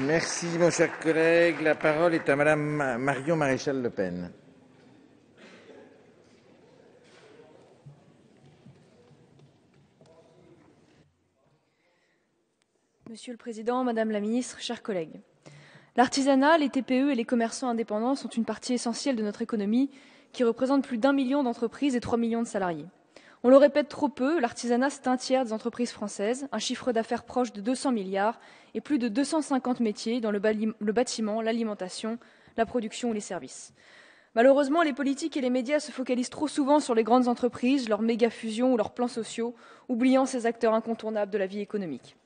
Merci, mon cher collègue. La parole est à Madame Marion Maréchal Le Pen. Monsieur le Président, Madame la Ministre, chers collègues. L'artisanat, les TPE et les commerçants indépendants sont une partie essentielle de notre économie qui représente plus d'1 million d'entreprises et 3 millions de salariés. On le répète trop peu, l'artisanat c'est un tiers des entreprises françaises, un chiffre d'affaires proche de 200 milliards et plus de 250 métiers dans le bâtiment, l'alimentation, la production ou les services. Malheureusement, les politiques et les médias se focalisent trop souvent sur les grandes entreprises, leurs méga-fusions ou leurs plans sociaux, oubliant ces acteurs incontournables de la vie économique.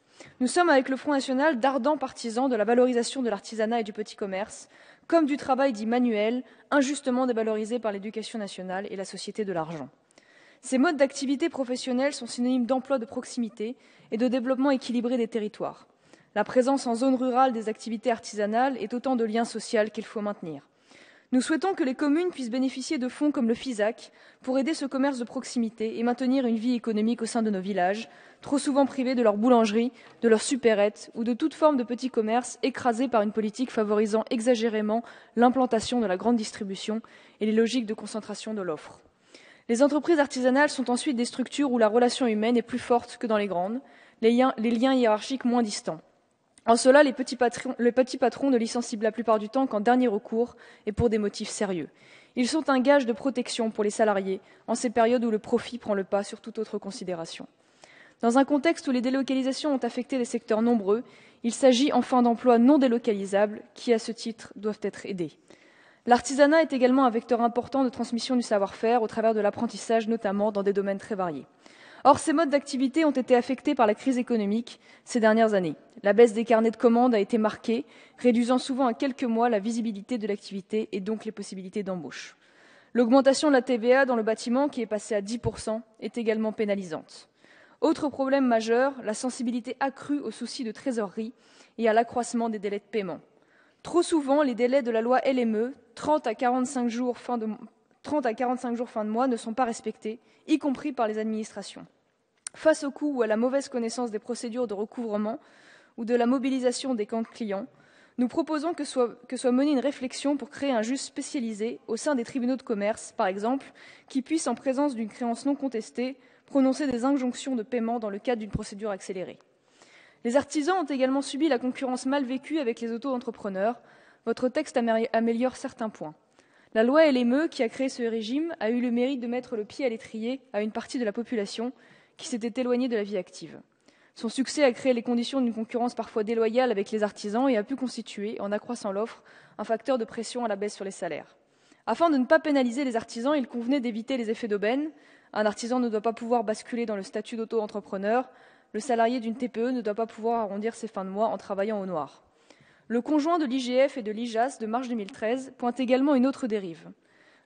Nous sommes avec le Front National d'ardents partisans de la valorisation de l'artisanat et du petit commerce, comme du travail dit manuel, injustement dévalorisé par l'éducation nationale et la société de l'argent. Ces modes d'activité professionnelle sont synonymes d'emploi de proximité et de développement équilibré des territoires. La présence en zone rurale des activités artisanales est autant de liens sociaux qu'il faut maintenir. Nous souhaitons que les communes puissent bénéficier de fonds comme le FISAC pour aider ce commerce de proximité et maintenir une vie économique au sein de nos villages, trop souvent privés de leur boulangerie, de leur supérette ou de toute forme de petit commerce écrasés par une politique favorisant exagérément l'implantation de la grande distribution et les logiques de concentration de l'offre. Les entreprises artisanales sont ensuite des structures où la relation humaine est plus forte que dans les grandes, les liens hiérarchiques moins distants. En cela, les petits patrons ne licencient la plupart du temps qu'en dernier recours et pour des motifs sérieux. Ils sont un gage de protection pour les salariés en ces périodes où le profit prend le pas sur toute autre considération. Dans un contexte où les délocalisations ont affecté des secteurs nombreux, il s'agit enfin d'emplois non délocalisables qui, à ce titre, doivent être aidés. L'artisanat est également un vecteur important de transmission du savoir-faire au travers de l'apprentissage, notamment dans des domaines très variés. Or, ces modes d'activité ont été affectés par la crise économique ces dernières années. La baisse des carnets de commandes a été marquée, réduisant souvent à quelques mois la visibilité de l'activité et donc les possibilités d'embauche. L'augmentation de la TVA dans le bâtiment, qui est passée à 10%, est également pénalisante. Autre problème majeur, la sensibilité accrue aux soucis de trésorerie et à l'accroissement des délais de paiement. Trop souvent, les délais de la loi LME, 30 à 45 jours fin de mois, ne sont pas respectés, y compris par les administrations. Face au coût ou à la mauvaise connaissance des procédures de recouvrement ou de la mobilisation des camps clients, nous proposons que soit menée une réflexion pour créer un juge spécialisé au sein des tribunaux de commerce, par exemple, qui puisse, en présence d'une créance non contestée, prononcer des injonctions de paiement dans le cadre d'une procédure accélérée. Les artisans ont également subi la concurrence mal vécue avec les auto-entrepreneurs. Votre texte améliore certains points. La loi LME, qui a créé ce régime, a eu le mérite de mettre le pied à l'étrier à une partie de la population qui s'était éloignée de la vie active. Son succès a créé les conditions d'une concurrence parfois déloyale avec les artisans et a pu constituer, en accroissant l'offre, un facteur de pression à la baisse sur les salaires. Afin de ne pas pénaliser les artisans, il convenait d'éviter les effets d'aubaine. Un artisan ne doit pas pouvoir basculer dans le statut d'auto-entrepreneur. Le salarié d'une TPE ne doit pas pouvoir arrondir ses fins de mois en travaillant au noir. Le conjoint de l'IGF et de l'IJAS de mars 2013 pointe également une autre dérive.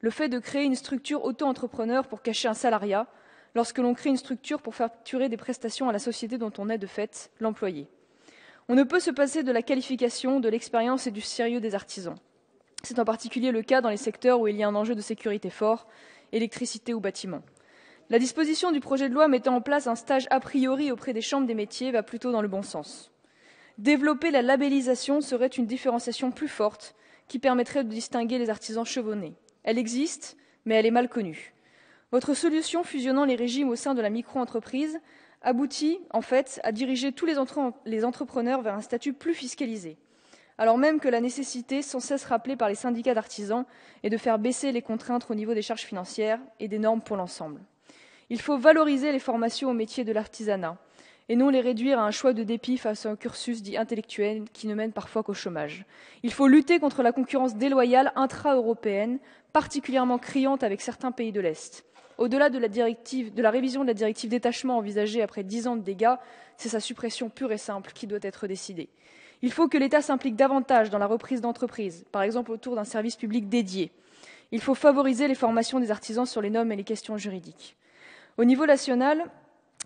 Le fait de créer une structure auto-entrepreneur pour cacher un salariat, lorsque l'on crée une structure pour facturer des prestations à la société dont on est de fait l'employé. On ne peut se passer de la qualification, de l'expérience et du sérieux des artisans. C'est en particulier le cas dans les secteurs où il y a un enjeu de sécurité fort, électricité ou bâtiment. La disposition du projet de loi mettant en place un stage a priori auprès des chambres des métiers va plutôt dans le bon sens. Développer la labellisation serait une différenciation plus forte qui permettrait de distinguer les artisans chevronnés. Elle existe, mais elle est mal connue. Votre solution fusionnant les régimes au sein de la micro-entreprise aboutit en fait à diriger tous les entrepreneurs vers un statut plus fiscalisé, alors même que la nécessité, sans cesse rappelée par les syndicats d'artisans, est de faire baisser les contraintes au niveau des charges financières et des normes pour l'ensemble. Il faut valoriser les formations au métier de l'artisanat et non les réduire à un choix de dépit face à un cursus dit intellectuel qui ne mène parfois qu'au chômage. Il faut lutter contre la concurrence déloyale intra-européenne, particulièrement criante avec certains pays de l'Est. Au-delà de la révision de la directive détachement envisagée après 10 ans de dégâts, c'est sa suppression pure et simple qui doit être décidée. Il faut que l'État s'implique davantage dans la reprise d'entreprises, par exemple autour d'un service public dédié. Il faut favoriser les formations des artisans sur les normes et les questions juridiques. Au niveau national,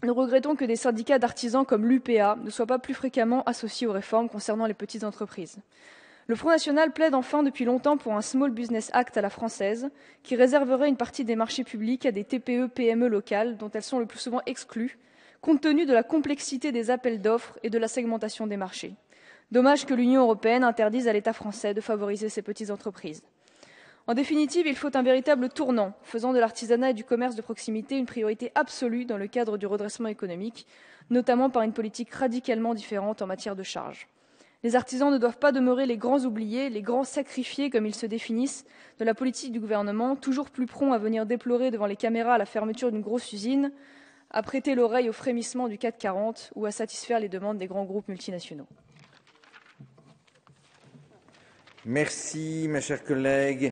nous regrettons que des syndicats d'artisans comme l'UPA ne soient pas plus fréquemment associés aux réformes concernant les petites entreprises. Le Front National plaide enfin depuis longtemps pour un Small Business Act à la française qui réserverait une partie des marchés publics à des TPE-PME locales dont elles sont le plus souvent exclues, compte tenu de la complexité des appels d'offres et de la segmentation des marchés. Dommage que l'Union européenne interdise à l'État français de favoriser ces petites entreprises. En définitive, il faut un véritable tournant, faisant de l'artisanat et du commerce de proximité une priorité absolue dans le cadre du redressement économique, notamment par une politique radicalement différente en matière de charges. Les artisans ne doivent pas demeurer les grands oubliés, les grands sacrifiés, comme ils se définissent, de la politique du gouvernement, toujours plus prompts à venir déplorer devant les caméras la fermeture d'une grosse usine, à prêter l'oreille aux frémissements du CAC 40 ou à satisfaire les demandes des grands groupes multinationaux. Merci, mes chers collègues.